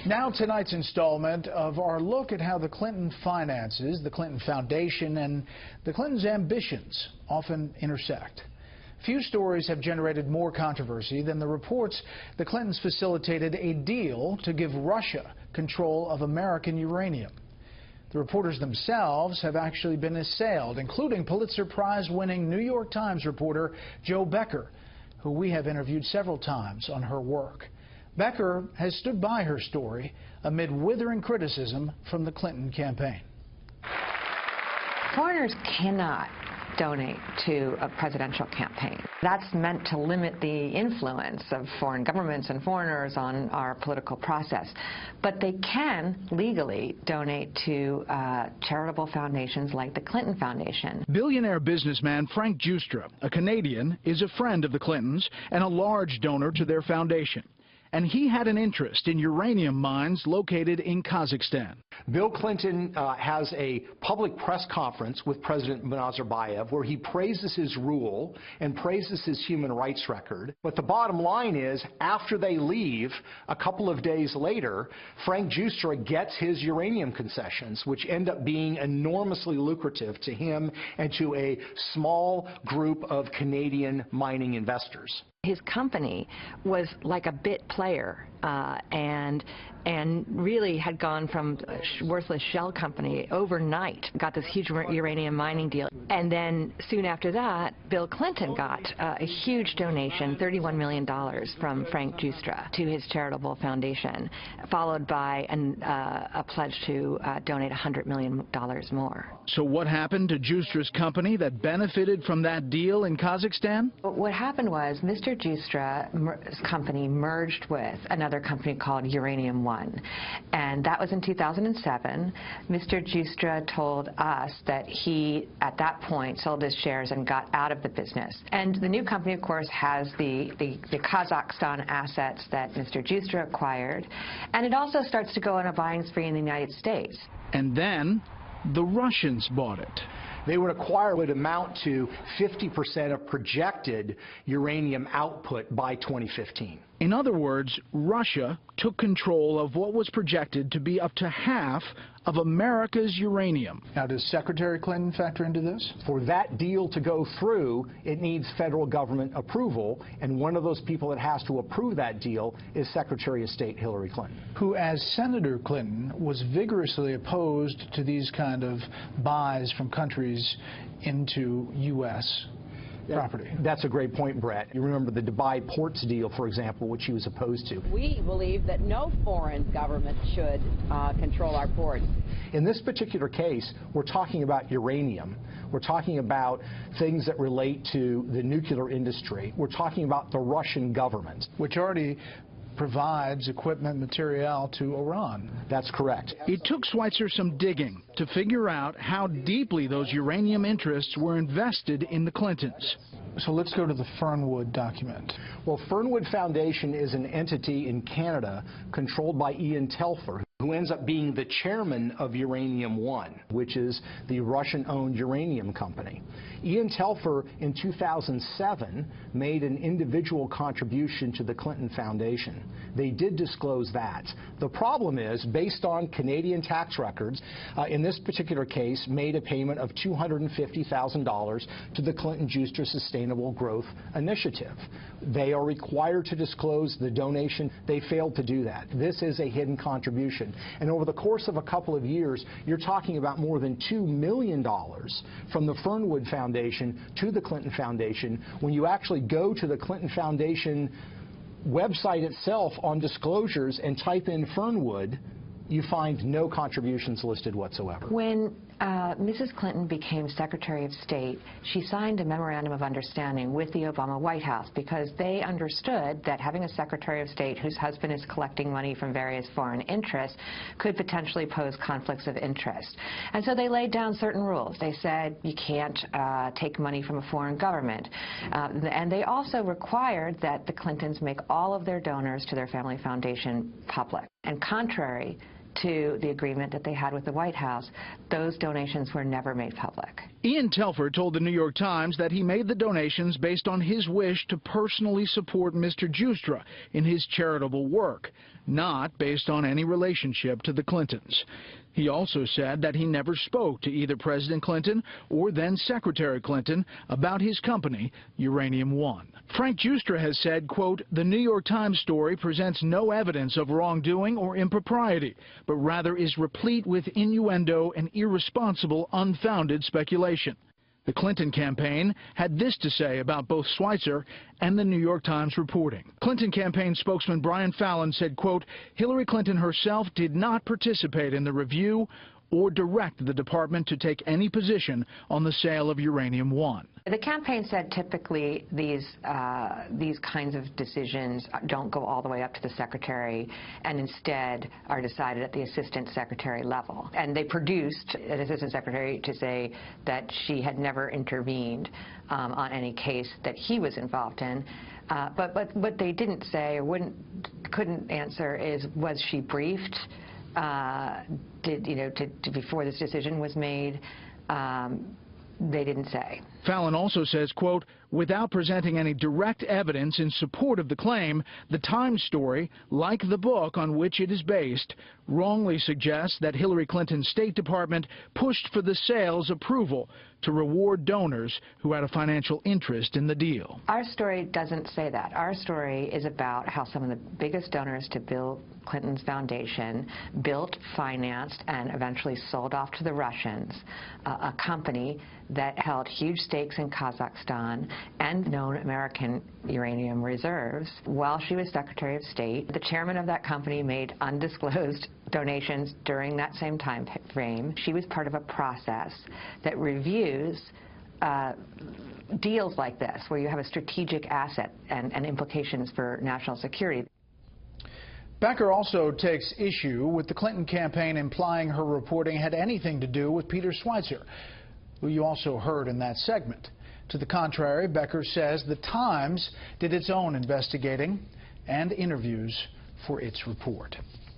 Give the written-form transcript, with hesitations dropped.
Now tonight's installment of our look at how the Clinton finances, the Clinton Foundation, and the Clintons' ambitions often intersect. Few stories have generated more controversy than the reports the Clintons facilitated a deal to give Russia control of American uranium. The reporters themselves have actually been assailed, including Pulitzer Prize-winning New York Times reporter Jo Becker, who we have interviewed several times on her work. Becker has stood by her story amid withering criticism from the Clinton campaign. Foreigners cannot donate to a presidential campaign. That's meant to limit the influence of foreign governments and foreigners on our political process. But they can legally donate to charitable foundations like the Clinton Foundation. Billionaire businessman Frank Giustra, a Canadian, is a friend of the Clintons and a large donor to their foundation. And he had an interest in uranium mines located in Kazakhstan. Bill Clinton has a public press conference with President Nazarbayev where he praises his rule and praises his human rights record. But the bottom line is, after they leave, a couple of days later, Frank Giustra gets his uranium concessions, which end up being enormously lucrative to him and to a small group of Canadian mining investors. His company was like a bit player and really had gone from a worthless shell company overnight, got this huge uranium mining deal. And then soon after that, Bill Clinton got a huge donation, $31 million from Frank Giustra to his charitable foundation, followed by a pledge to donate $100 million more. So what happened to Giustra's company that benefited from that deal in Kazakhstan? What happened was Mr. Giustra's company merged with another company called Uranium One, and that was in 2007. Mr. Giustra told us that he, at that point, sold his shares and got out of the business. And the new company, of course, has the Kazakhstan assets that Mr. Giustra acquired, and it also starts to go on a buying spree in the United States. And then the Russians bought it. They would acquire what would amount to 50% of projected uranium output by 2015. In other words, Russia took control of what was projected to be up to half of America's uranium. Now, does Secretary Clinton factor into this? For that deal to go through, it needs federal government approval, and one of those people that has to approve that deal is Secretary of State Hillary Clinton, who, as Senator Clinton, was vigorously opposed to these kind of buys from countries into U.S. property. That's a great point, Brett. You remember the Dubai ports deal, for example, which he was opposed to. We believe that no foreign government should control our ports. In this particular case, we're talking about uranium. We're talking about things that relate to the nuclear industry. We're talking about the Russian government, which already provides equipment, material to Iran. That's correct. It took Schweitzer some digging to figure out how deeply those uranium interests were invested in the Clintons. So let's go to the Fernwood document. Well, Fernwood Foundation is an entity in Canada controlled by Ian Telfer, who ends up being the chairman of Uranium One, which is the Russian-owned uranium company. Ian Telfer, in 2007, made an individual contribution to the Clinton Foundation. They did disclose that. The problem is, based on Canadian tax records, in this particular case, made a payment of $250,000 to the Clinton-Giustra Sustainable Growth Initiative. They are required to disclose the donation. They failed to do that. This is a hidden contribution. And over the course of a couple of years, you're talking about more than $2 million from the Fernwood Foundation to the Clinton Foundation. When you actually go to the Clinton Foundation website itself on disclosures and type in Fernwood, you find no contributions listed whatsoever. When Mrs. Clinton became Secretary of State, she signed a memorandum of understanding with the Obama White House because they understood that having a Secretary of State whose husband is collecting money from various foreign interests could potentially pose conflicts of interest. And so they laid down certain rules. They said you can't take money from a foreign government. And they also required that the Clintons make all of their donors to their family foundation public. And contrary to the agreement that they had with the White House, those donations were never made public. Ian Telfer told the New York Times that he made the donations based on his wish to personally support Mr. Giustra in his charitable work, not based on any relationship to the Clintons. He also said that he never spoke to either President Clinton or then Secretary Clinton about his company, Uranium One. Frank Giustra has said, quote, "The New York Times story presents no evidence of wrongdoing or impropriety, but rather is replete with innuendo and irresponsible, unfounded speculation." The Clinton campaign had this to say about both Schweitzer and the New York Times reporting. Clinton campaign spokesman Brian Fallon said, quote, "Hillary Clinton herself did not participate in the review or direct the department to take any position on the sale of Uranium One." The campaign said typically these kinds of decisions don't go all the way up to the secretary and instead are decided at the assistant secretary level. And they produced an assistant secretary to say that she had never intervened on any case that he was involved in. But what they didn't say or couldn't answer is, was she briefed? Before this decision was made? They didn't say. Fallon also says, quote, "Without presenting any direct evidence in support of the claim, the Times story, like the book on which it is based, wrongly suggests that Hillary Clinton's State Department pushed for the sale's approval to reward donors who had a financial interest in the deal." Our story doesn't say that. Our story is about how some of the biggest donors to Bill Clinton's foundation built, financed, and eventually sold off to the Russians a company that held huge stakes in Kazakhstan and known American uranium reserves. While she was Secretary of State, the chairman of that company made undisclosed donations during that same time frame. She was part of a process that reviews deals like this, where you have a strategic asset and implications for national security. Becker also takes issue with the Clinton campaign implying her reporting had anything to do with Peter Schweitzer, who you also heard in that segment. To the contrary, Becker says the Times did its own investigating and interviews for its report.